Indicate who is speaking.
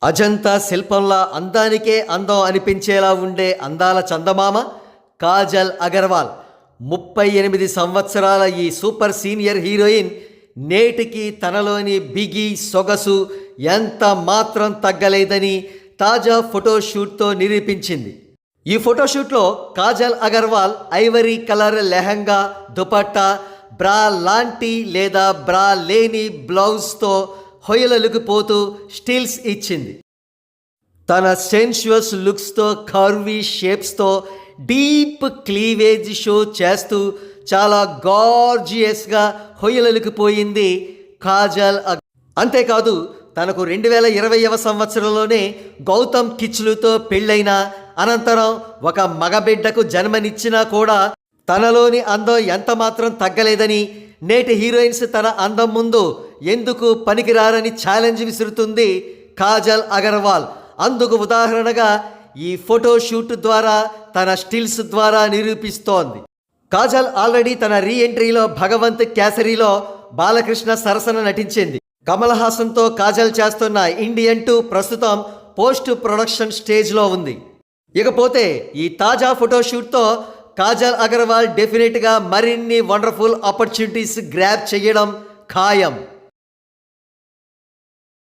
Speaker 1: అజంతా శిల్పంలా అందానికే అందం అనిపించేలా ఉండే అందాల చందమామ కాజల్ అగర్వాల్. 38 సంవత్సరాల ఈ సూపర్ సీనియర్ హీరోయిన్ నేటికి తనలోని బిగి సొగసు ఎంత మాత్రం తగ్గలేదని తాజా ఫోటోషూట్తో నిరూపించింది. ఈ ఫోటోషూట్లో కాజల్ అగర్వాల్ ఐవరీ కలర్ లెహంగా, దుపట్టా, బ్రా లాంటి లేదా బ్రా లేని బ్లౌజ్తో హొయలలుగుపోతూ స్టిల్స్ ఇచ్చింది. తన సెన్షువస్ లుక్స్తో, కర్వీ షేప్స్తో డీప్ క్లీవేజ్ షో చేస్తూ చాలా గార్జియస్గా హొయలలుగుపోయింది కాజల్. అంతేకాదు తనకు 2020వ సంవత్సరంలోనే గౌతమ్ కిచ్లుతో పెళ్ళైన అనంతరం ఒక మగబిడ్డకు జన్మనిచ్చినా కూడా తనలోని అందం ఎంత మాత్రం తగ్గలేదని, నేటి హీరోయిన్స్ తన అందం ముందు ఎందుకు పనికిరారని ఛాలెంజ్ విసురుతుంది కాజల్ అగర్వాల్. అందుకు ఉదాహరణగా ఈ ఫోటోషూట్ ద్వారా, తన స్టిల్స్ ద్వారా నిరూపిస్తోంది. కాజల్ ఆల్రెడీ తన రీఎంట్రీలో భగవంత్ కేసరిలో బాలకృష్ణ సరసన నటించింది. కమల్ హాసన్తో కాజల్ చేస్తున్న ఇండియన్ 2 ప్రస్తుతం పోస్ట్ ప్రొడక్షన్ స్టేజ్లో ఉంది. ఇకపోతే ఈ తాజా ఫోటోషూట్తో కాజల్ అగర్వాల్ డెఫినెట్గా మరిన్ని వండర్ఫుల్ ఆపర్చునిటీస్ గ్రాబ్ చేయడం ఖాయం.